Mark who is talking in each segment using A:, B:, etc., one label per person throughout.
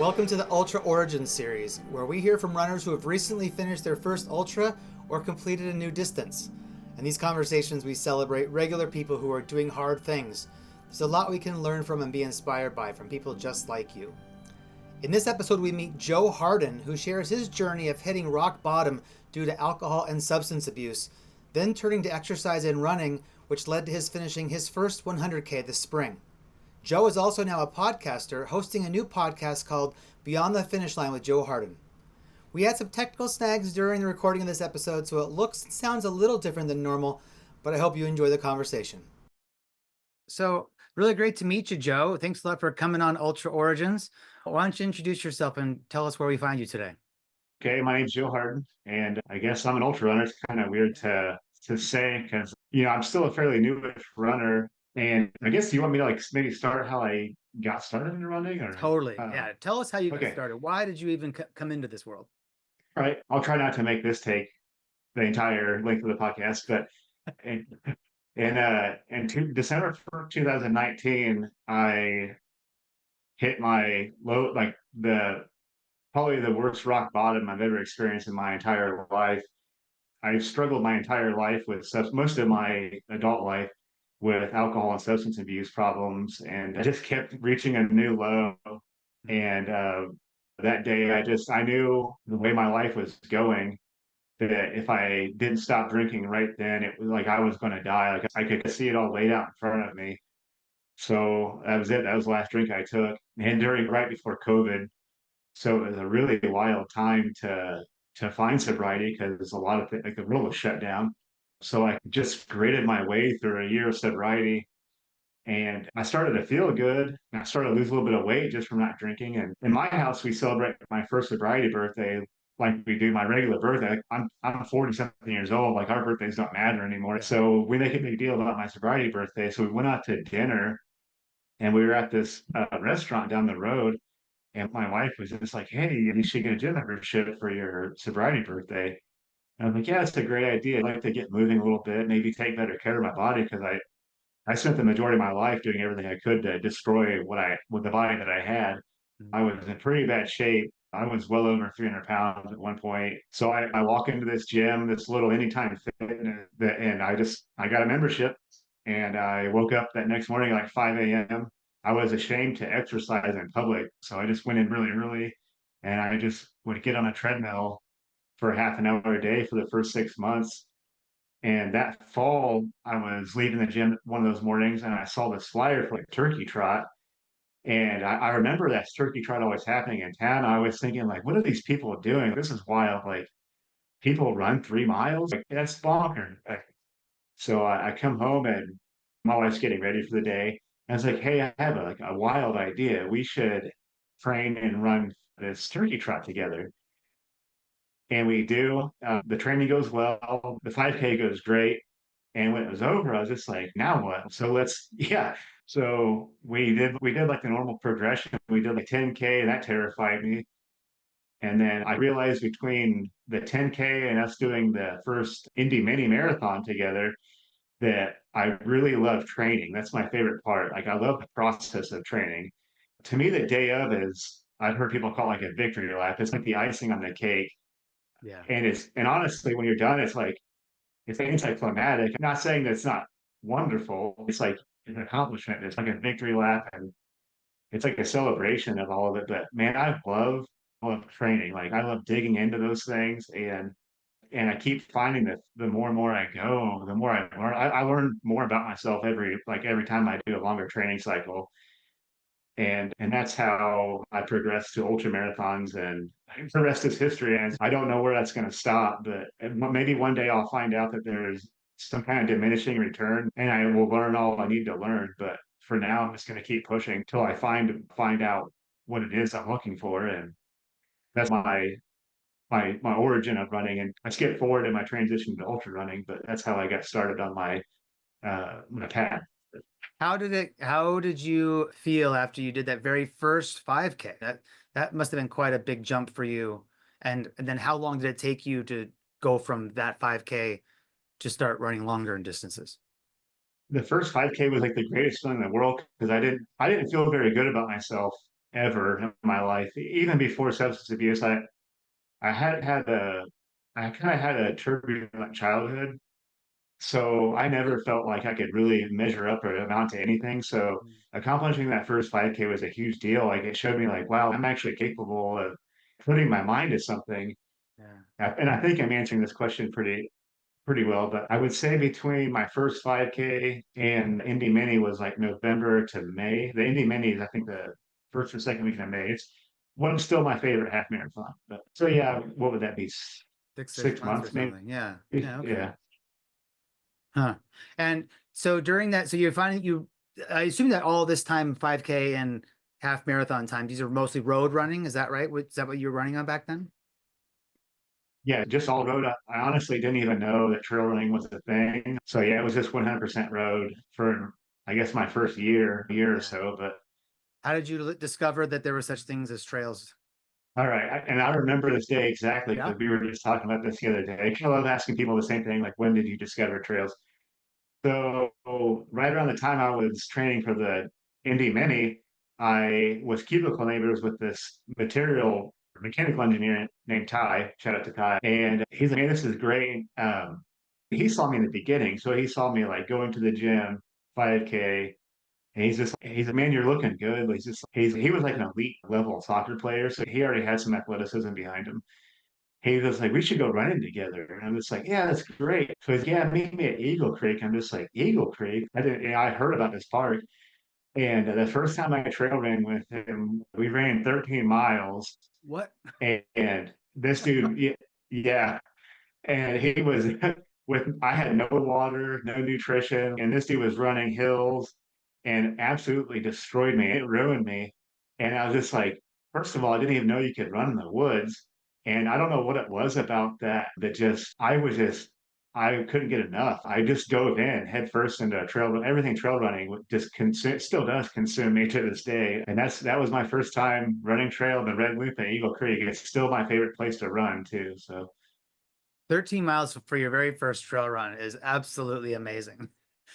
A: Welcome to the Ultra Origins series, where we hear from runners who have recently finished their first ultra or completed a new distance. In these conversations, we celebrate regular people who are doing hard things. There's a lot we can learn from and be inspired by from people just like you. In this episode, we meet Joe Hardin, who shares his journey of hitting rock bottom due to alcohol and substance abuse, then turning to exercise and running, which led to his finishing his first 100K this spring. Joe is also now a podcaster, hosting a new podcast called Beyond the Finish Line with Joe Hardin. We had some technical snags during the recording of this episode, so it looks and sounds a little different than normal, but I hope you enjoy the conversation. So, really great to meet you, Joe. Thanks a lot for coming on Ultra Origins. Why don't you introduce yourself and tell us where we find you today?
B: Okay, my name's Joe Hardin, and I guess I'm an ultra runner. It's kind of weird to say because I'm still a fairly newish runner, and I guess you want me to like maybe start how I got started in running, or
A: Totally. Yeah. Tell us how you got
B: okay,
A: started. Why did you even come into this world?
B: all right. I'll try not to make this take the entire length of the podcast, but in December 2019, I hit my low, like the probably the worst rock bottom I've ever experienced in my entire life. I've struggled my entire life with most of my adult life with alcohol and substance abuse problems, and I just kept reaching a new low. And that day, I knew the way my life was going that if I didn't stop drinking right then, it was like I was going to die. Like I could see it all laid out in front of me. So that was it. That was the last drink I took, and during right before COVID. So it was a really wild time to find sobriety because a lot of things, like the world was shut down. So I just gritted my way through a year of sobriety, and I started to feel good. And I started to lose a little bit of weight just from not drinking. And in my house, we celebrate my first sobriety birthday like we do my regular birthday. Like, I'm 40 something years old. Like our birthdays don't matter anymore.
A: Yeah.
B: So we make a big deal about my sobriety birthday. So we went out to dinner, and we were at this restaurant down the road, and my wife was just like, "Hey, you should get a gym membership for your sobriety birthday." And I'm like, "Yeah, it's a great idea. I'd like to get moving a little bit, maybe take better care of my body because I spent the majority of my life doing everything I could to destroy with the body that I had.
A: Mhm.
B: I was in pretty bad shape. I was well over 300 pounds at one point. So I walk into this gym, this little Anytime Fitness, and I got a membership. And I woke up that next morning at like 5 a.m. I was ashamed to exercise in public. So I just went in really early, and I just would get on a treadmill for half an hour a day for the first 6 months. And that fall, I was leaving the gym one of those mornings, and I saw this flyer for like turkey trot. And I remember that turkey trot always happening in town. I was thinking, like, what are these people doing? This is wild. Like, people run 3 miles? Like, that's bonkers. So I come home, and my wife's getting ready for the day. And I was like, hey, I have like a wild idea. We should train and run this turkey trot together. And we do. The training goes well. The 5K goes great. And when it was over, I was just like, now what? So yeah. So we did like the normal progression. We did like 10K, and that terrified me. And then I realized between the 10K and us doing the first Indy mini marathon together that I really love training. That's my favorite part. Like I love the process of training. To me, the day of is I've heard people call it like a victory lap. It's like the icing on the cake.
A: Yeah.
B: And honestly, when you're done, it's anticlimactic. I'm not saying that it's not wonderful. It's like an accomplishment. It's like a victory lap, and it's like a celebration of all of it. But man, love training. Like I love digging into those things, and I keep finding that the more and more I go, the more I learn. I learn more about myself every time I do a longer training cycle. And that's how I progress to ultra marathons, and the rest is history. And I don't know where that's going to stop, but maybe one day I'll find out that there's some kind of diminishing return, and I will learn all I need to learn. But for now, I'm just going to keep pushing until I find out what it is I'm looking for, and that's my origin of running. And I skipped forward in my transition to ultra running, but that's how I got started on my path.
A: How did you feel after you did that very first 5K? That must have been quite a big jump for you. And then how long did it take you to go from that 5K to start running longer distances?
B: The first 5K was like the greatest feeling in the world because I didn't feel very good about myself ever in my life. Even before substance abuse, I had had a I kind of had a turbulent childhood, so I never felt like I could really measure up or amount to anything. So
A: Mm.
B: accomplishing that first 5K was a huge deal. Like it showed me like, wow, I'm actually capable of putting my mind to something.
A: Yeah.
B: And I think I'm answering this question pretty well, but I would say between my first 5K and Indy Mini was like November to May. The Indy Mini is I think the first or second week of May. It's one still my favorite half marathon. But so yeah, what would that be?
A: 6
B: Six
A: months or
B: months maybe?
A: something. Yeah. Yeah. Okay.
B: Yeah.
A: Huh. And so during that, so you're finding I assume that all this time, 5K and half marathon time, these are mostly road running. Is that right? Is that what you were running on back then?
B: Yeah, just all road. I honestly didn't even know that trail running was a thing. So yeah, it was just 100% road for I guess my first year or
A: Yeah.
B: so. But
A: How did you discover that there were such things as trails?
B: all right, and I remember this day exactly
A: Yeah.
B: because we were just talking about this the other day. I love asking people the same thing, like when did you discover trails? So right around the time I was training for the Indy Mini, I was cubicle neighbors with this mechanical engineer named Ty. Shout out to Ty. And he's like, "Hey, this is great." He saw me in the beginning, so he saw me like going to the gym, 5K. And he's a man, you're looking good. But he was like an elite level soccer player, so he already had some athleticism behind him. He was like, we should go running together. And I'm just like, yeah, that's great. So he's, yeah, meet me at Eagle Creek. I'm just like, Eagle Creek? I didn't, I heard about this park. And the first time I trail ran with him, we ran 13 miles.
A: What?
B: And this dude, yeah, yeah. And he was I had no water, no nutrition, and this dude was running hills and absolutely destroyed me. It ruined me. And I was just like, first of all, I didn't even know you could run in the woods. And I don't know what it was about that I couldn't get enough. I just dove in head first into everything trail running still does consume me to this day. And that was my first time running trail in the Red Loop at Eagle Creek. It's still my favorite place to run too. So
A: 13 miles for your very first trail run is absolutely amazing.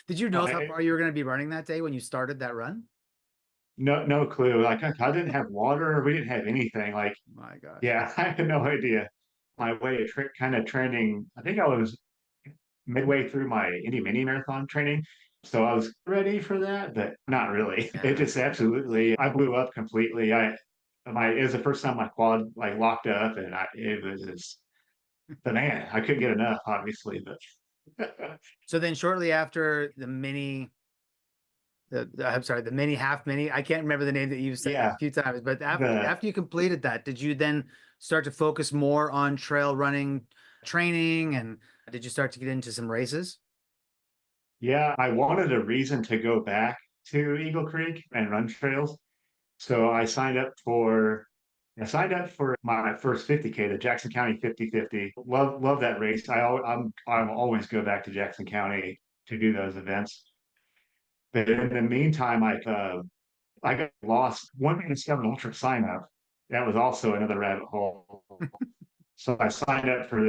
A: Did you know how
B: I,
A: far you were going to be running that day when you started that run?
B: no clue. Like I didn't have water. We didn't have anything. Like,
A: My gosh.
B: yeah, I had no idea. My way of kind of training. I think I was midway through my Indy Mini Marathon training, so I was ready for that, but not really. It
A: Yeah.
B: just absolutely. I blew up completely. It was the first time my quad like locked up, and it was just the man. I couldn't get enough, obviously, but
A: So then shortly after I'm sorry, the mini half mini, I can't remember the name that you've said a
B: yeah,
A: few times, but
B: the
A: after you completed that, did you then start to focus more on trail running training and did you start to get into some races?
B: yeah, I wanted a reason to go back to Eagle Creek and run trails. So I signed up for my first 50K, the Jackson County 50-50. Love that race. I'll always go back to Jackson County to do those events. But in the meantime, I got lost. One minute seven ultra sign up. That was also another rabbit hole. So I signed up for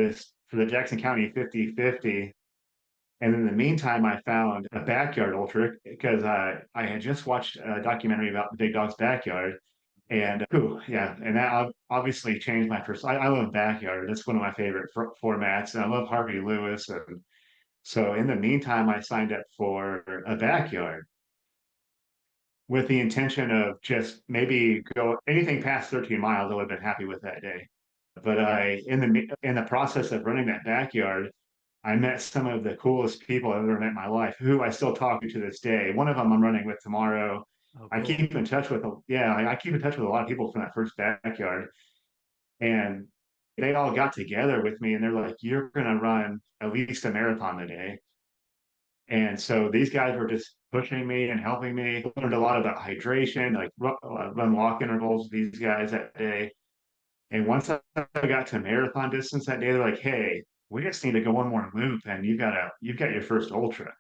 B: the Jackson County 50-50. And in the meantime, I found a backyard ultra because I had just watched a documentary about the Big Dog's Backyard. And yeah, and that obviously changed my first. I love backyard. That's one of my favorite formats, and I love Harvey Lewis. And so, in the meantime, I signed up for a backyard with the intention of just maybe go anything past 13 miles. I would have been happy with that day. But in the process of running that backyard, I met some of the coolest people I've ever met in my life, who I still talk to this day. One of them I'm running with tomorrow.
A: Oh,
B: I
A: cool.
B: keep in touch with, yeah, I keep in touch with a lot of people from that first backyard, and they all got together with me, and they're like, "You're gonna run at least a marathon today." And so these guys were just pushing me and helping me. Learned a lot about hydration, like run walk intervals with these guys that day. And once I got to marathon distance that day, they're like, "Hey, we just need to go one more loop, and you've got your first ultra."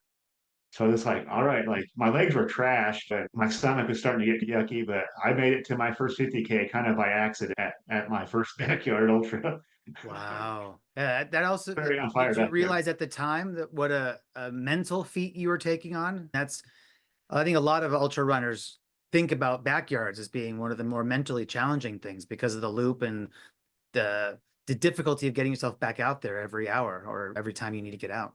B: So it's like, all right, like my legs were trash, but my stomach was starting to get yucky. But I made it to my first 50K kind of by accident at my first backyard ultra.
A: Wow. Yeah, that also,
B: Very on
A: did
B: fire
A: you
B: back there.
A: realize at the time that what a mental feat you were taking on? I think a lot of ultra runners think about backyards as being one of the more mentally challenging things because of the loop and the difficulty of getting yourself back out there every hour or every time you need to get out.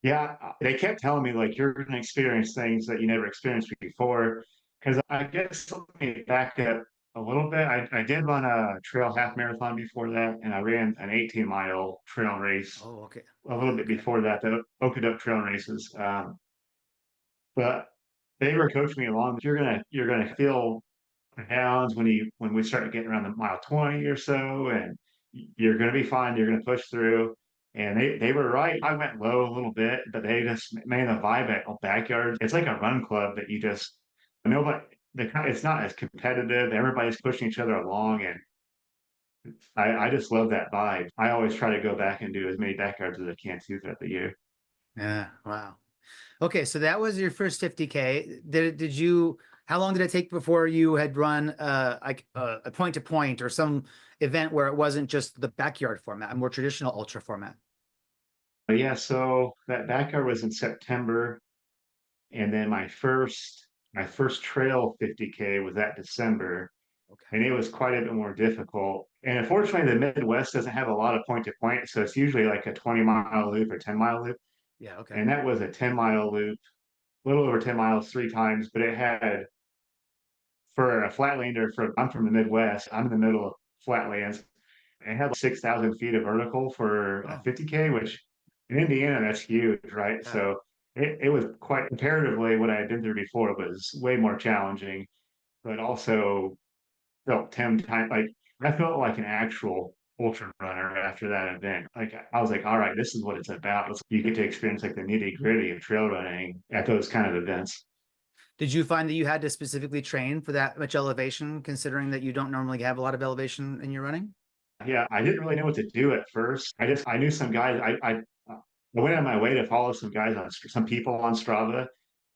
B: Yeah, they kept telling me like you're going to experience things that you never experienced before. Because I guess let me back up a little bit. I did run a trail half marathon before that, and I ran an 18-mile trail race
A: Oh, okay.
B: a little bit
A: Okay.
B: before that, the Okoduck trail races. But they were coaching me along. You're gonna feel downs when we start getting around the mile 20 or so, and you're gonna be fine. You're gonna push through. And they were right. I went low a little bit, but they just made the vibe at backyard. It's like a run club that you just nobody. It's not as competitive. Everybody's pushing each other along, and I just love that vibe. I always try to go back and do as many backyards as I can too throughout the year.
A: Yeah. Wow. Okay, so that was your first 50K. Did you how long did it take before you had run like a point to point or some event where it wasn't just the backyard format, a more traditional ultra format?
B: But yeah, so that backyard was in September, and then my first trail 50K was that December,
A: Okay.
B: and it was quite a bit more difficult. And unfortunately, the Midwest doesn't have a lot of point to point, so it's usually like a 20-mile loop or 10-mile loop.
A: Yeah, okay.
B: And that was a 10-mile loop, a little over 10 miles three times, but it had for a flatlander I'm from the Midwest, I'm in the middle of flatlands. It had 6,000 feet of vertical for a
A: Oh,
B: 50K, which in Indiana, that's huge, right?
A: yeah.
B: So it was quite comparatively what I had been through before was way more challenging, but also felt 10 times like I felt like an actual ultra runner after that event. Like I was like, all right, this is what it's about. You get to experience like the nitty gritty of trail running at those kind of events.
A: Did you find that you had to specifically train for that much elevation, considering that you don't normally have a lot of elevation in your running?
B: Yeah, I didn't really know what to do at first. I knew some guys. I went on my way to follow some guys on some people on Strava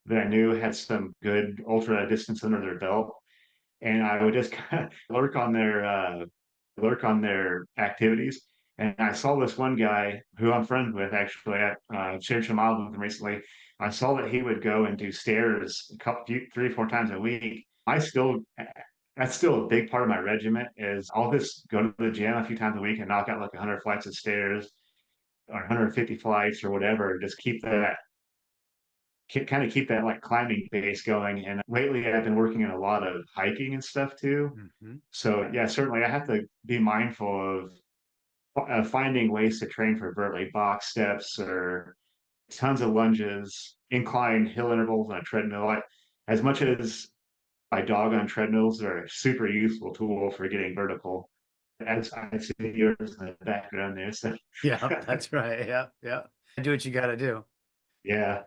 B: that I knew had some good ultra distance under their belt, and I would just kind of lurk on their activities. And I saw this one guy who I'm friends with actually. I shared some miles with him recently. I saw that he would go and do stairs three, four times a week. That's still a big part of my regiment is I'll just go to the gym a few times a week and knock out like 100 flights of stairs or 150 flights or whatever. Just kind of keep that like climbing base going. And lately I've been working in a lot of hiking and stuff too.
A: Hmm.
B: So yeah, certainly I have to be mindful of finding ways to train for like box steps or tons of lunges, incline hill intervals on a treadmill. As much as I dog on treadmills, they're a super useful tool for getting vertical. As I see yours in the background there. So
A: Yeah, that's right. Yeah, yeah. Do what you got to do.
B: yeah.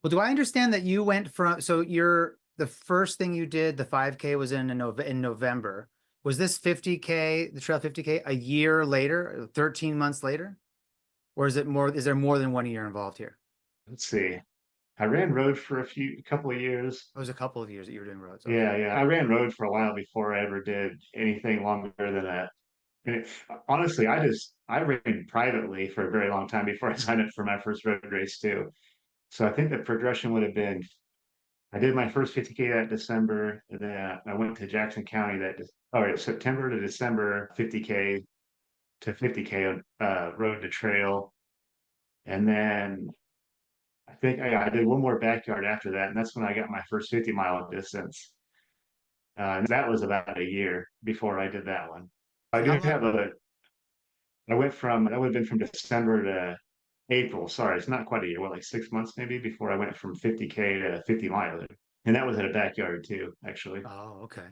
A: Well, do I understand that you went from so you're the first thing you did, the 5K was in November. Was this 50K, the trail 50K, a year later, 13 months later? Or is it more, is there more than 1 year involved here?
B: Let's see. I ran road for a couple of years.
A: It was a couple of years that you were doing roads. Okay.
B: Yeah, yeah. I ran road for a while before I ever did anything longer than that. And honestly, I ran privately for a very long time before I signed up for my first road race too. So I think the progression would have been I did my first 50K that December, and then I went to Jackson County September to December 50K to 50K road to trail. And then I did one more backyard after that, and that's when I got my first 50-mile distance. And that was about a year before I did that one. I
A: So how
B: do
A: long?
B: have a, I went from, that would have been from December to April. Sorry, it's not quite a year, what, like 6 months maybe before I went from 50K to 50 miler. And that was at a backyard too, actually.
A: Oh, okay.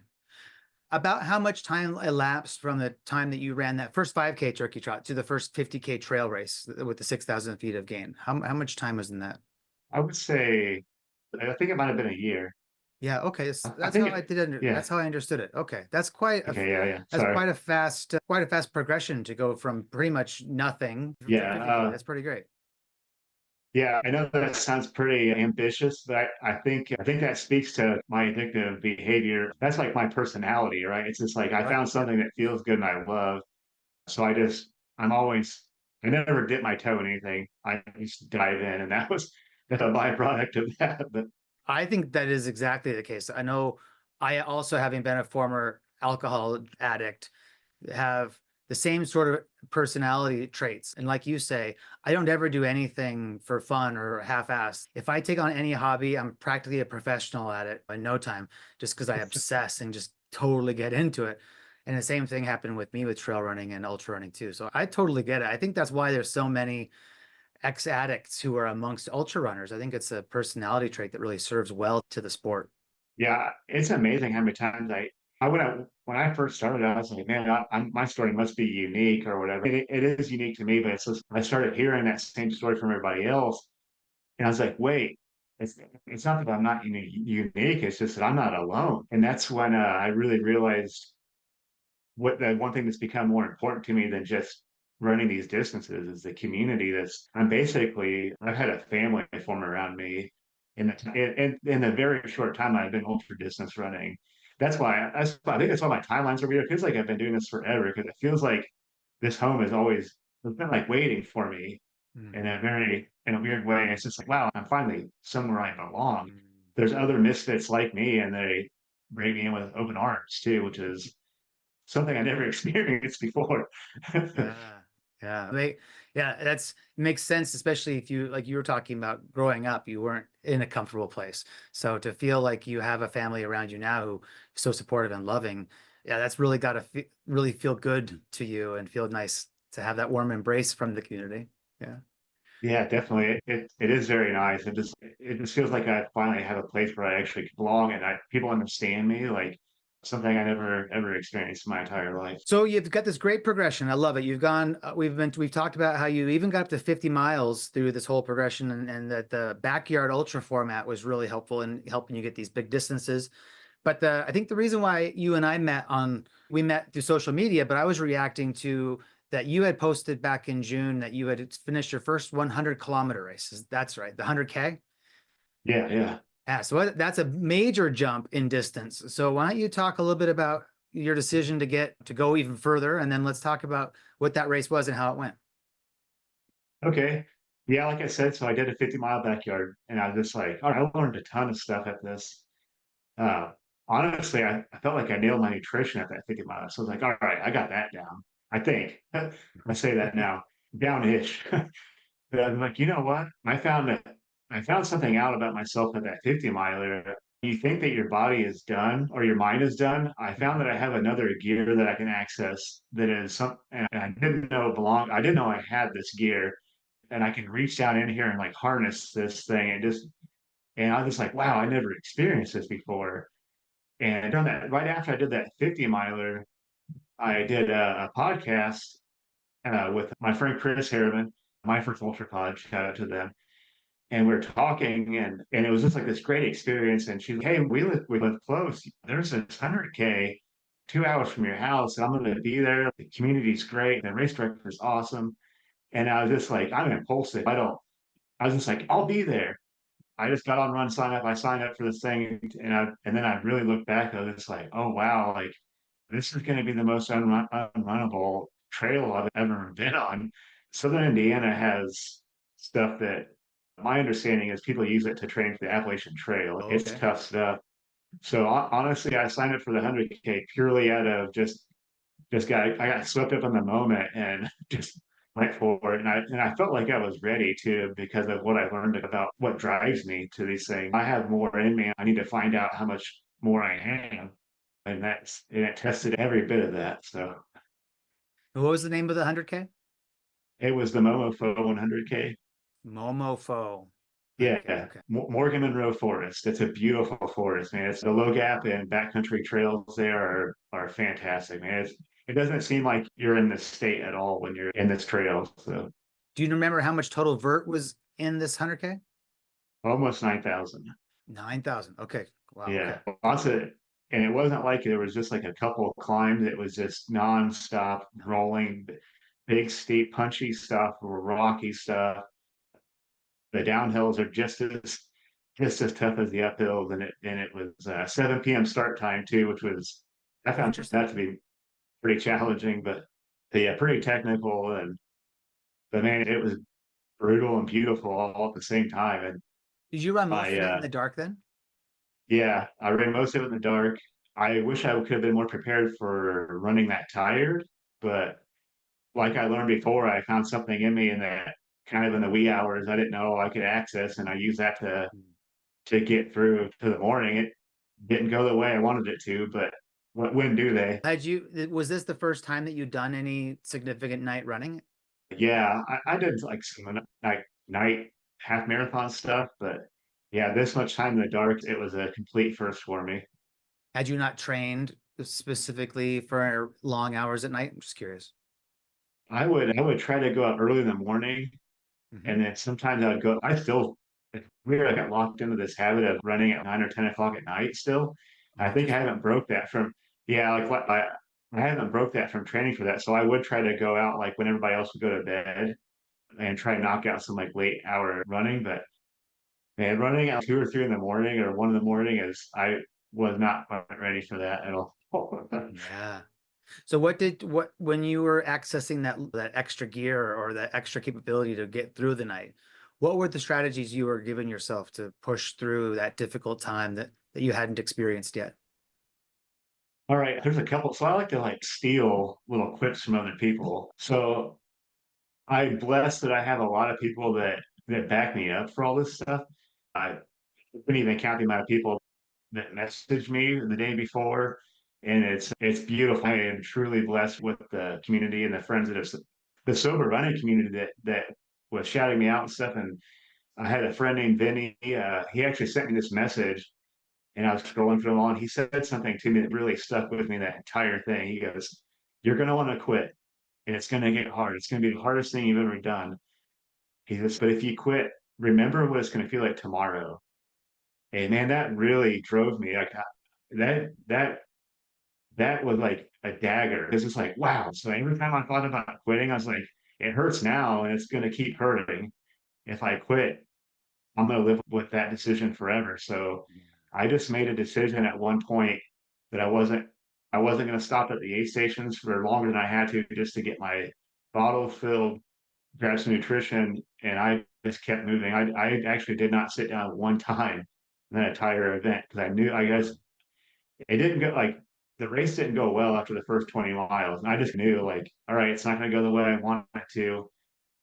A: About how much time elapsed from the time that you ran that first 5K turkey trot to the first 50K trail race with the 6,000 feet of gain? How much time was in that?
B: I would say, I think it might have been a year.
A: Yeah, okay.
B: I
A: That's
B: think,
A: how I did under,
B: yeah.
A: that's how I understood it. Okay.
B: Okay, yeah, yeah.
A: That's
B: Sorry.
A: quite a fast progression to go from pretty much nothing for
B: Yeah,
A: 50K. That's pretty great.
B: yeah. I know that sounds pretty ambitious, but I think that speaks to my addictive behavior. That's like my personality, right? It's just like I
A: Right.
B: found
A: Yeah.
B: something that feels good and I love. So I'm always, I never dip my toe in anything. I just dive in, and that was the byproduct of that. But
A: I think that is exactly the case. I know I also, having been a former alcohol addict, have the same sort of personality traits. And like you say, I don't ever do anything for fun or half-assed. If I take on any hobby, I'm practically a professional at it in no time, just because I obsess and just totally get into it. And the same thing happened with me with trail running and ultra running too. So I totally get it. I think that's why there's so many ex-addicts who are amongst ultra runners. I think it's a personality trait that really serves well to the sport.
B: Yeah, it's amazing how many times when I first started, I was like, man, my story must be unique or whatever. It is unique to me, but it's just I started hearing that same story from everybody else, and I was like, wait, it's it's not that I'm not unique. It's just that I'm not alone, and that's when I really realized what the one thing that's become more important to me than just running these distances is the community. I've had a family form around me in a very short time I've been ultra distance running. I think that's why my timelines are weird. It feels like I've been doing this forever because it feels like this home is always it's been like waiting for me
A: Mhm.
B: in a weird way. It's just like, wow, I'm finally somewhere I belong.
A: Mm.
B: There's other misfits like me, and they bring me in with open arms too, which is something I never experienced before.
A: Yeah. Yeah. Yeah, that's makes sense, especially if you, like you were talking about growing up, you weren't in a comfortable place. So to feel like you have a family around you now who is so supportive and loving, yeah, that's really got to fe really feel good to you and feel nice to have that warm embrace from the community. Yeah.
B: Yeah, definitely. It is very nice. It just feels like I finally have a place where I actually belong and people understand me, like something I never ever experienced in my entire life.
A: So you've got this great progression. I love it. You've gone, we've talked about how you even got up to 50 miles through this whole progression, and that the backyard ultra format was really helpful in helping you get these big distances. But I think the reason why you and I we met through social media, but I was reacting to that you had posted back in June that you had finished your first 100-kilometer race. That's right, the 100K.
B: Yeah, yeah.
A: Yeah, so that's a major jump in distance. So why don't you talk a little bit about your decision to go even further, and then let's talk about what that race was and how it went.
B: Okay. Yeah, like I said, so I did a 50-mile backyard and I was just like, all right, I learned a ton of stuff at this. Uh, Honestly, I felt like I nailed my nutrition at that 50 miles. So I was like, all right, I got that down. I think I say that now, down-ish. But I'm like, you know what? I found something out about myself at that 50 miler. You think that your body is done or your mind is done. I found
A: Mhm.
B: that I have another gear that I can access that is and I didn't know I had this gear and I can reach down in here and like harness this thing and I was like, wow, I never experienced this before. And done that right after I did that 50 miler, I did a podcast with my friend Chris Harriman, my first ultra pod. Shout out to them. And we are talking, and it was just like this great experience. And she's like, "Hey, we live close. There's this 100K 2 hours from your house, and I'm going to be there. The community's great. The race director's awesome." And I was just like, I'm impulsive. I was just like, I'll be there. I just got on run sign up. I signed up for this thing, and then I really looked back. I was just like, oh wow, like this is going to be the most unrunnable trail I've ever been on. Southern Indiana has stuff that my understanding is people use it to train for the Appalachian Trail.
A: Oh,
B: It's
A: okay.
B: tough stuff. So honestly, I signed up for the 100K purely out of I got swept up in the moment and just went for it. And I felt like I was ready to because of what I learned about what drives me to these things. I have more in me. I need to find out how much more I have. And it tested every bit of that. So
A: And what was the name of the 100K?
B: it was the Momofo 100K.
A: Momofo. Okay,
B: Yeah,
A: okay.
B: Morgan Monroe Forest. It's a beautiful forest, man. It's the low gap and backcountry trails there are fantastic, man. It doesn't seem like you're in this state at all when you're in this trail. So
A: Do you remember how much total vert was in this 100K?
B: almost 9,000.
A: 9,000. Okay. Wow. Okay.
B: Yeah, lots of, and it wasn't like there was just like a couple of climbs. It was just nonstop rolling, big, steep, punchy stuff or rocky stuff. The downhills are just as tough as the uphills, and it was 7 p.m. start time too, which was I found
A: Interesting.
B: that to be pretty challenging, but yeah, pretty technical. But man, it was brutal and beautiful all at the same time. And
A: Did you run most
B: I
A: of it in the dark then?
B: yeah, I ran most of it in the dark. I wish I could have been more prepared for running that tired, but like I learned before, I found something in me in that kind of in the wee hours I didn't know I could access, and I used that to get through to the morning. It didn't go the way I wanted it to, but when do they?
A: Was this the first time that you'd done any significant night running?
B: Yeah, I did like some like night half marathon stuff, but yeah, this much time in the dark, it was a complete first for me.
A: Had you not trained specifically for long hours at night? I'm just curious.
B: I would try to go out early in the morning,
A: Hmm.
B: and then sometimes I would go. I still it's weird. I got locked into this habit of running at 9 or 10 o'clock at night. Still,
A: Oh,
B: I think I
A: interesting.
B: haven't broke that from yeah, like what I haven't broke that from training for that. So I would try to go out like when everybody else would go to bed and try to knock out some like late hour running, but man, running at 2 or 3 in the morning or 1 in the morning is I was not ready for that at all.
A: Yeah. So what when you were accessing that extra gear or that extra capability to get through the night, what were the strategies you were giving yourself to push through that difficult time that you hadn't experienced yet?
B: All right, there's a couple. So I like to like steal little quips from other people. So I'm blessed that I have a lot of people that back me up for all this stuff. I couldn't even count the amount of people that messaged me the day before, and it's beautiful. I am truly blessed with the community and the friends that have the sober running community that was shouting me out and stuff. And I had a friend named Vinny. He actually sent me this message, and I was scrolling through them all, and he said something to me that really stuck with me that entire thing. He goes, "You're going to want to quit, and it's going to get hard. It's going to be the hardest thing you've ever done." He says, "But if you quit, remember what it's going to feel like tomorrow." And man, that really drove me. Like that that that was like a dagger. It's just like, wow. So every time I thought about quitting, I was like, it hurts now, and it's going to keep hurting. If I quit, I'm going to live with that decision forever. So I just made a decision at one point that I wasn't going to stop at the aid stations for longer than I had to just to get my bottle filled, grab some nutrition, and I just kept moving. I actually did not sit down one time in that entire event because I knew I guess it didn't go like the race didn't go well after the first 20 miles. And I just knew like, all right, it's not going to go the way I want it to.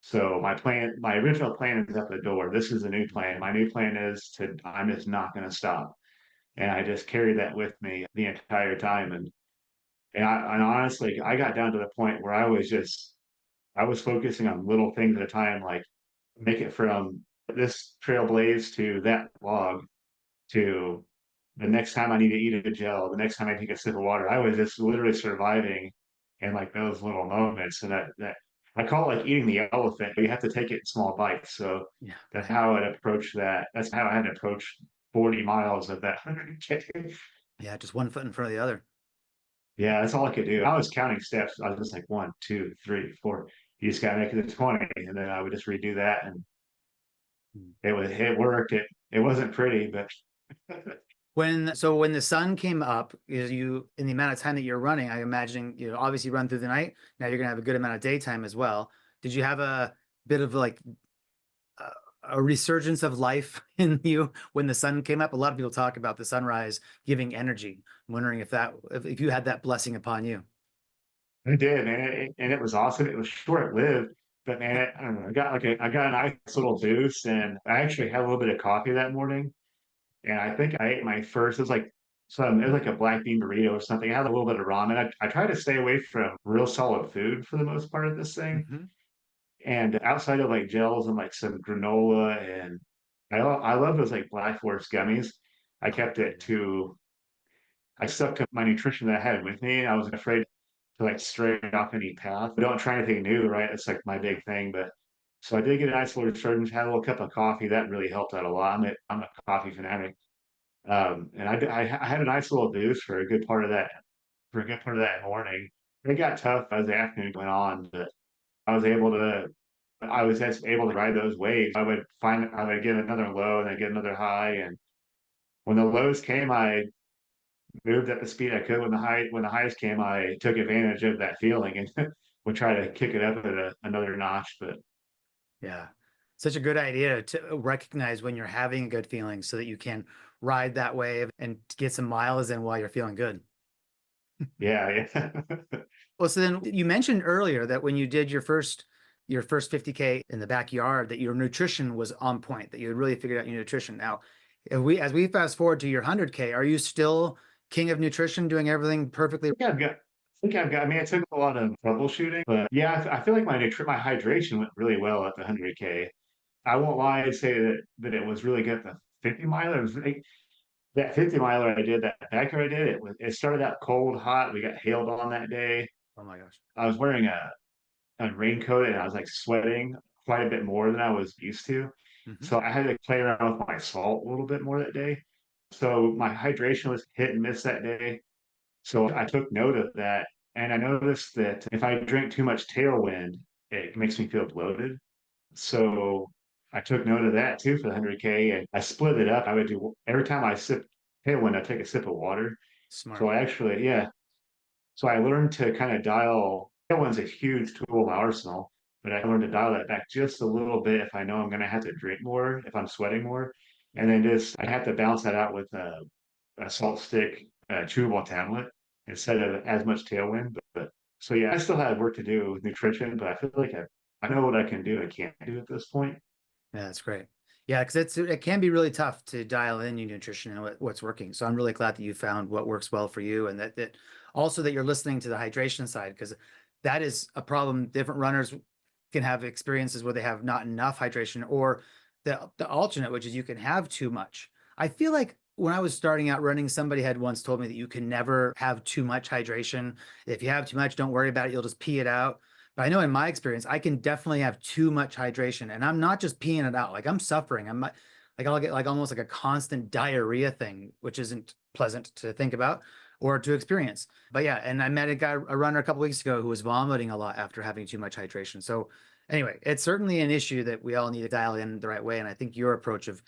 B: So my original plan is at the door. This is a new plan. My new plan is I'm just not going to stop. And I just carried that with me the entire time. And honestly, I got down to the point where I was focusing on little things at a time, like make it from this trailblaze to that log to the next time I need to eat a gel, the next time I take a sip of water. I was just literally surviving in like those little moments. And that I call it like eating the elephant, but you have to take it in small bites. So
A: Yeah.
B: that's how I'd approach that. That's how I had to approach 40 miles of that 100K.
A: Yeah, just one foot in front of the other.
B: Yeah, that's all I could do. I was counting steps. I was just like 1, 2, 3, 4. You just gotta make it to 20. And then I would just redo that. And
A: Mm.
B: it worked. It wasn't pretty, but
A: When the sun came up, is you in the amount of time that you're running, I imagine you know obviously run through the night. Now you're gonna have a good amount of daytime as well. Did you have a bit of like a, a resurgence of life in you when the sun came up? A lot of people talk about the sunrise giving energy. I'm wondering if you had that blessing upon you.
B: I did, man, and it was awesome. It was short lived, but man, I don't know. I got a nice little boost, and I actually had a little bit of coffee that morning, and I think I ate my first. It was like it was like a black bean burrito or something. I had a little bit of ramen. I try to stay away from real solid food for the most part of this thing,
A: Hmm.
B: and outside of like gels and like some granola, and I love those like Black Forest gummies. I
A: Oh,
B: kept it to I stuck to my nutrition that I had with me. I wasn't afraid to like stray off any path. I don't try anything new, right? It's like my big thing. But so I did get a nice little resurgence, had a little cup of coffee. That really helped out a lot. I'm a coffee fanatic. And I had a nice little boost for a good part of that morning. It got tough as the afternoon went on, but I was just able to ride those waves. I would get another low and then get another high. And when the lows came, I moved at the speed I could. When the highs came, I took advantage of that feeling and would try to kick it up at another notch. But
A: yeah. Such a good idea to recognize when you're having a good feeling so that you can ride that wave and get some miles in while you're feeling good.
B: Yeah, yeah.
A: Well, so then you mentioned earlier that when you did your first 50K in the backyard, that your nutrition was on point, that you had really figured out your nutrition. Now, if we as we fast forward to your 100K, are you still king of nutrition, doing everything perfectly?
B: I mean, it took a lot of troubleshooting, but yeah, I feel like my hydration went really well at the 100K. I won't lie and say that it was really good at the 50 miler. It was like, that 50 miler I did, that backyard I did, it started out cold, hot. We got hailed on that day.
A: Oh my gosh.
B: I was wearing a raincoat and I was like sweating quite a bit more than I was used to.
A: Hmm.
B: So I had to play around with my salt a little bit more that day. So my hydration was hit and miss that day. So I took note of that. And I noticed that if I drink too much tailwind, it makes me feel bloated. So I took note of that too for the 100K and I split it up. I would do every time I sip tailwind, I take a sip of water. So
A: Smart.
B: I actually, yeah. So I learned to kind of dial, tailwind's a huge tool in my arsenal, but I learned to dial that back just a little bit if I know I'm going to have to drink more, if I'm sweating more. And
A: Yeah.
B: then just, I have to balance that out with a salt stick, chewable tablet instead of as much tailwind. But so yeah, I still have work to do with nutrition, but I feel like I know what I can do and can't do at this point.
A: Yeah, that's great. Yeah, because it can be really tough to dial in your nutrition and what's working. So I'm really glad that you found what works well for you, and that also that you're listening to the hydration side, because that is a problem. Different runners can have experiences where they have not enough hydration, or the alternate, which is you can have too much. I feel like when I was starting out running, somebody had once told me that you can never have too much hydration. If you have too much, don't worry about it. You'll just pee it out. But I know in my experience, I can definitely have too much hydration, and I'm not just peeing it out. Like I'm suffering. Like I'll get like almost like a constant diarrhea thing, which isn't pleasant to think about or to experience. But yeah, and I met a runner a couple weeks ago who was vomiting a lot after having too much hydration. So anyway, it's certainly an issue that we all need to dial in the right way. And I think your approach of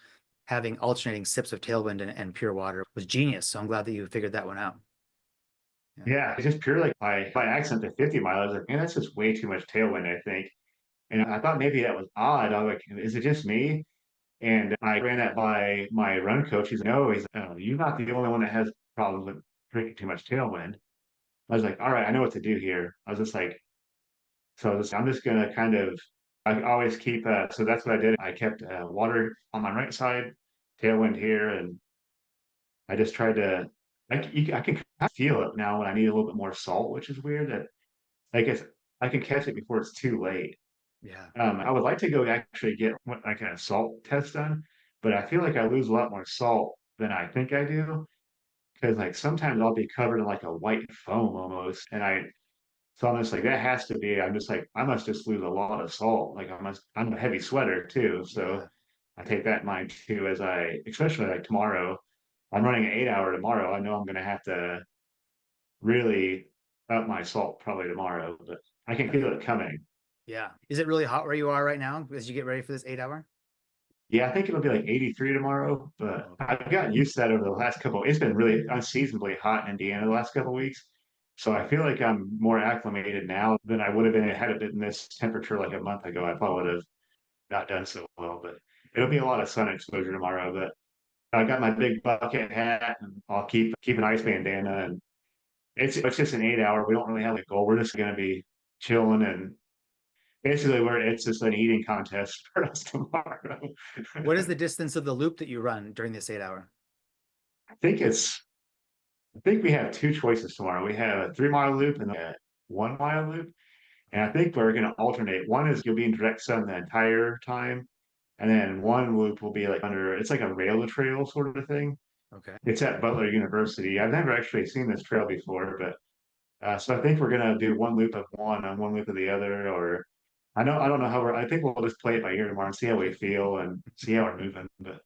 A: having alternating sips of tailwind and pure water was genius. So I'm glad that you figured that one out. Yeah.
B: Yeah, it's just pure like by accident the 50 mile. I was like, man, that's just way too much tailwind, I think. And I thought maybe that was odd. I was like, is it just me? And I ran that by my run coach. He's like, no, oh, you're not the only one that has problems with drinking too much tailwind. I was like, all right, I know what to do here. I was just like, I'm just gonna kind of, I always keep, so that's what I did. I kept water on my right side, tailwind here, and I just tried to, I can kind of feel it now when I need a little bit more salt, which is weird. That I guess I can catch it before it's too late.
A: Yeah.
B: I would like to go actually get like a salt test done, but I feel like I lose a lot more salt than I think I do because like sometimes I'll be covered in like a white foam almost, and so I'm just like that has to be. I'm just like I must just lose a lot of salt. Like I'm a heavy sweater too, so
A: Yeah.
B: I take that in mind too as especially like tomorrow. I'm running an 8 hour tomorrow. I know I'm gonna have to really up my salt probably tomorrow, but I can
A: Yeah.
B: feel it coming.
A: Yeah. Is it really hot where you are right now as you get ready for this 8 hour?
B: Yeah, I think it'll be like 83 tomorrow,
A: Oh,
B: but
A: okay.
B: I've gotten used to that over the last couple. It's been really unseasonably hot in Indiana the last couple of weeks. So I feel like I'm more acclimated now than I would have been had it been this temperature like a month ago. I probably would have not done so well, but it'll be a lot of sun exposure tomorrow. But I got my big bucket hat and I'll keep an ice bandana and it's just an 8 hour. We don't really have a goal. We're just gonna be chilling and basically it's just an eating contest for us tomorrow.
A: What is the distance of the loop that you run during this 8 hour?
B: I think it's I think we have two choices tomorrow. We have a 3 mile loop and a 1 mile loop. And I think we're going to alternate. One is you'll be in direct sun the entire time. And then one loop will be like it's like a rail to trail sort of thing.
A: Okay.
B: It's at Butler University. I've never actually seen this trail before, but so I think we're going to do one loop of one and one loop of the other. Or I don't know how I think we'll just play it by ear tomorrow and see how we feel and see how we're moving. But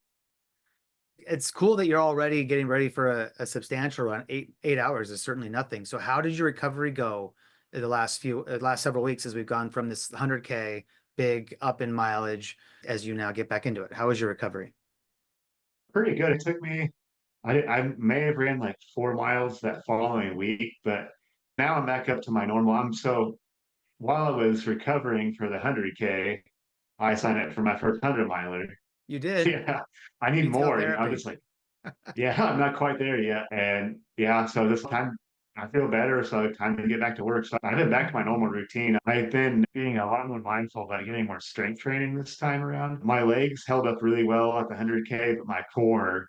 A: It's cool that you're already getting ready for a substantial run. Eight hours is certainly nothing. So how did your recovery go in last several weeks as we've gone from this 100K big up in mileage as you now get back into it? How was your recovery?
B: pretty good. It took me I may have ran like 4 miles that following week, but now I'm back up to my normal. While I was recovering for the 100K, I signed up for my first 100 miler.
A: You did.
B: Yeah, I need
A: Retail
B: more. I'm
A: therapy.
B: just like, yeah, I'm not quite there yet. And yeah, so this time I feel better. So time to get back to work. So I've been back to my normal routine. I've been being a lot more mindful about getting more strength training this time around. My legs held up really well at the 100K, but my core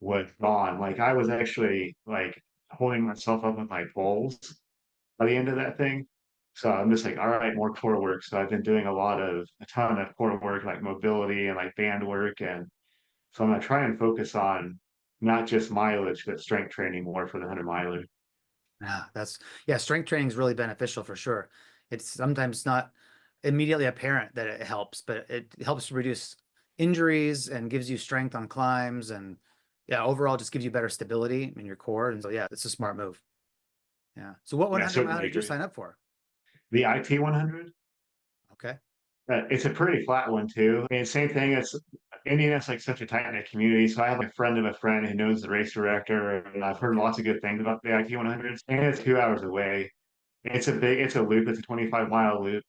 B: was gone. Like I was actually like holding myself up with my poles by the end of that thing. So I'm just like, all right, more core work. So I've been doing a ton of core work, like mobility and like band work. And so I'm gonna try and focus on not just mileage, but strength training more for the 100 miler.
A: Yeah, yeah, strength training is really beneficial for sure. It's sometimes not immediately apparent that it helps, but it helps to reduce injuries and gives you strength on climbs and yeah, overall just gives you better stability in your core. And so yeah, it's a smart move. Yeah. So what
B: Yeah,
A: 100 mile
B: certainly
A: did you
B: agree.
A: sign up for?
B: The IT 100,
A: Okay.
B: it's a pretty flat one too. And same thing. It's Indiana's like such a tight knit community. So I have a friend of a friend who knows the race director, and I've heard
A: Okay.
B: lots of good things about the IT 100s. And it's 2 hours away. It's a loop. It's a 25-mile loop.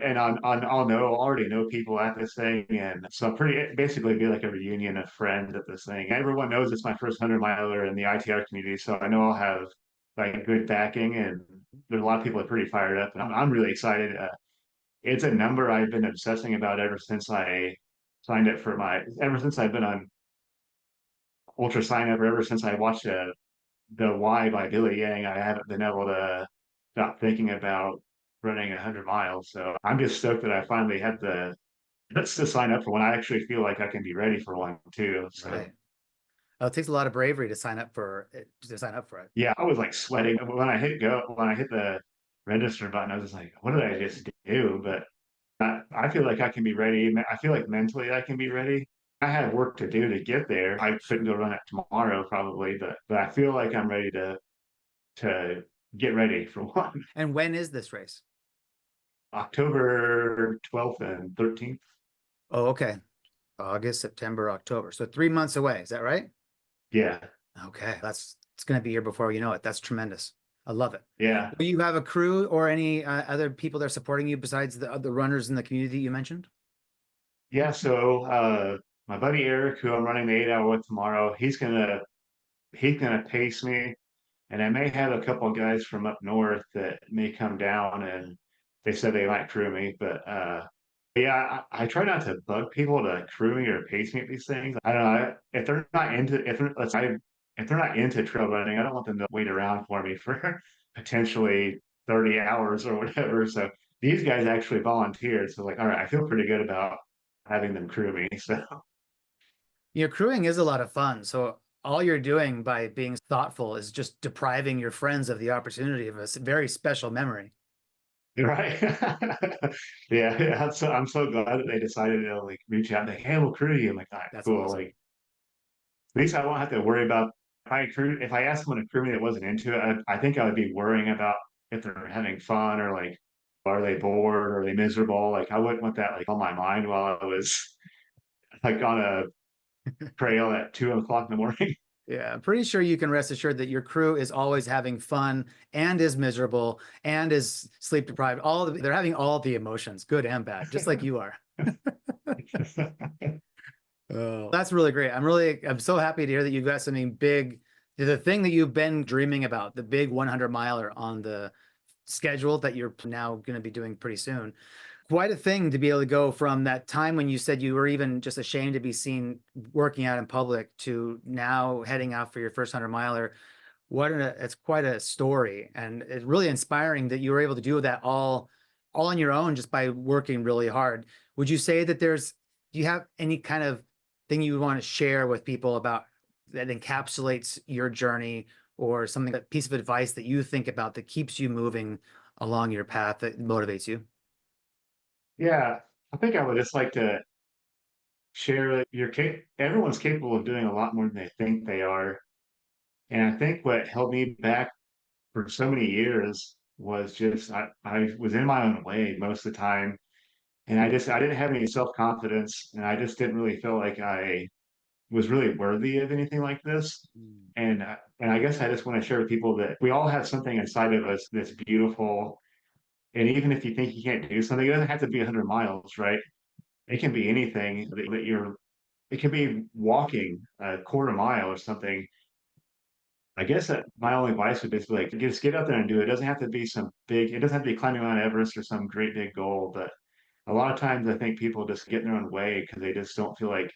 B: And I'll already know people at this thing. And so it basically be like a reunion of friends at this thing. Everyone knows it's my first 100 miler in the ITR community. So I know I'll have like good backing, and there's a lot of people that are pretty fired up. And I'm really excited. It's a number I've been obsessing about ever since I signed up ever since I've been on Ultra Sign Up, or ever since I watched the Why by Billy Yang. I haven't been able to stop thinking about running 100 miles. So I'm just stoked that I finally had the guts to sign up for one. I actually feel like I can be ready for one too. So
A: Right. Oh, it takes a lot of bravery to sign up for it.
B: yeah, I was like sweating when I hit the register button. I was just like, what did I just do? But I feel like I can be ready. I feel like mentally I can be ready. I have work to do to get there. I couldn't go run it tomorrow probably, but I feel like I'm ready to get ready for one.
A: And when is this race?
B: October 12th and 13th.
A: Oh, okay. August, September, October. So 3 months away. Is that right?
B: Yeah.
A: Okay. It's going to be here before you know it. That's tremendous. I love it.
B: Yeah.
A: Do you have a crew or any other people that are supporting you besides the other runners in the community you mentioned?
B: Yeah. So my buddy Eric, who I'm running the 8 hour with tomorrow, he's gonna pace me. And I may have a couple of guys from up north that may come down, and they said they might crew me. But yeah, I try not to bug people to crew me or pace me at these things. I don't know if they're not into if they're not into trail running, I don't want them to wait around for me for potentially 30 hours or whatever. So these guys actually volunteered. So like, all right, I feel pretty good about having them crew me. So
A: Crewing is a lot of fun. So all you're doing by being thoughtful is just depriving your friends of the opportunity of a very special memory.
B: right. Yeah. I'm so glad that they decided to like reach out, like, hey, we'll crew you. I'm like, all right,
A: That's
B: cool.
A: awesome.
B: Like at least I won't have to worry about if I asked someone to crew me that wasn't into it, I think I would be worrying about if they're having fun, or like are they bored, or are they miserable? Like I wouldn't want that like on my mind while I was like on a trail at 2 o'clock in the morning.
A: Yeah, I'm pretty sure you can rest assured that your crew is always having fun and is miserable and is sleep deprived. They're having all the emotions, good and bad, just like you are. Oh, that's really great. I'm so happy to hear that you've got something big, the thing that you've been dreaming about, the big 100 miler on the schedule that you're now going to be doing pretty soon. Quite a thing to be able to go from that time when you said you were even just ashamed to be seen working out in public to now heading out for your first 100 miler. It's quite a story, and it's really inspiring that you were able to do that all on your own just by working really hard. Would you say that do you have any kind of thing you want to share with people about that encapsulates your journey, or something, a piece of advice that you think about that keeps you moving along your path that motivates you?
B: Yeah, I think I would just like to share that everyone's capable of doing a lot more than they think they are. And I think what held me back for so many years was just I was in my own way most of the time. And I didn't have any self-confidence, and I just didn't really feel like I was really worthy of anything like this.
A: Mm.
B: And I guess I just want to share with people that we all have something inside of us that's beautiful. And even if you think you can't do something, it doesn't have to be 100 miles, right? It can be anything that you're. It can be walking a quarter mile or something. I guess that my only advice would be like just get out there and do it. It doesn't have to be some big. It doesn't have to be climbing Mount Everest or some great big goal. But a lot of times, I think people just get in their own way because they just don't feel like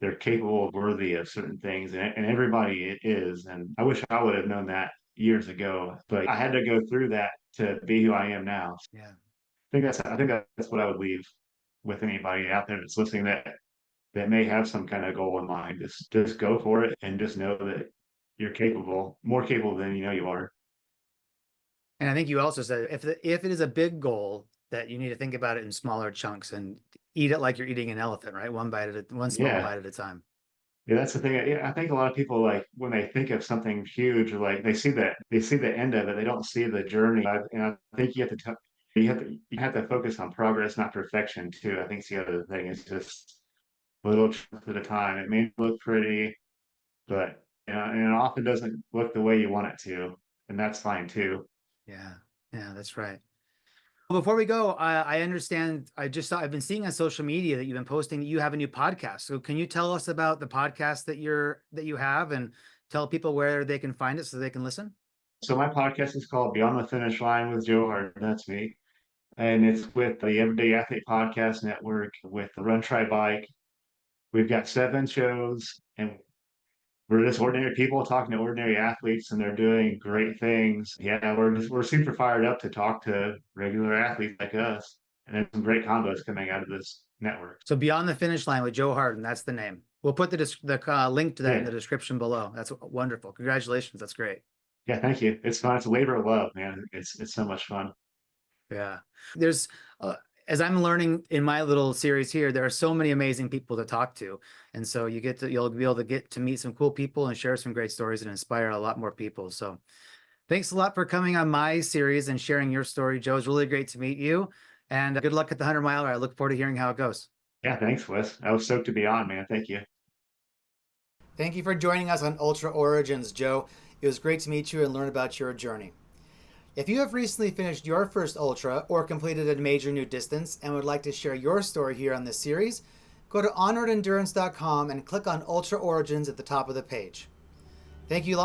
B: they're capable, worthy of certain things, and everybody is. And I wish I would have known that years ago, but I had to go through that to be who I am now.
A: Yeah.
B: I think that's what I would leave with anybody out there that's listening that may have some kind of goal in mind. Just go for it and just know that you're capable, more capable than you know you are.
A: And I think you also said if it is a big goal, that you need to think about it in smaller chunks and eat it like you're eating an elephant, right? One small
B: Yeah.
A: bite at a time.
B: Yeah, that's the thing. Yeah, I think a lot of people like when they think of something huge, or like they see the end of it, they don't see the journey. And I think you have to focus on progress, not perfection, too. I think it's the other thing. It's just little chunks at a time. It may look pretty, but and it often doesn't look the way you want it to, and that's fine too.
A: Yeah. Yeah, that's right. Well, before we go, I understand. I've been seeing on social media that you've been posting that you have a new podcast. So can you tell us about the podcast that you have and tell people where they can find it so they can listen?
B: So my podcast is called Beyond the Finish Line with Joe Hardin. That's me. And it's with the Everyday Athlete Podcast Network, with the Run Try Bike. We've got 7 shows, and we're just ordinary people talking to ordinary athletes, and they're doing great things. Yeah, we're super fired up to talk to regular athletes like us, and there's some great combos coming out of this network.
A: So Beyond the Finish Line with Joe Hardin, that's the name. We'll put the link to that in
B: Yeah,
A: the description below. That's wonderful. Congratulations. That's great.
B: yeah, thank you. It's fun. It's a labor of love, man. It's so much fun.
A: Yeah. There's, as I'm learning in my little series here, there are so many amazing people to talk to. And so you'll be able to get to meet some cool people and share some great stories and inspire a lot more people. So thanks a lot for coming on my series and sharing your story, Joe. It's really great to meet you. And good luck at the 100 miler. I look forward to hearing how it goes.
B: Yeah, thanks, Wes. I was stoked to be on, man. Thank you.
A: Thank you for joining us on Ultra Origins, Joe. It was great to meet you and learn about your journey. If you have recently finished your first ultra or completed a major new distance and would like to share your story here on this series, go to onwardendurance.com and click on Ultra Origins at the top of the page. Thank you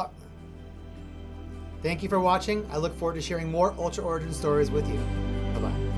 A: for watching. I look forward to sharing more Ultra Origin stories with you. Bye-bye.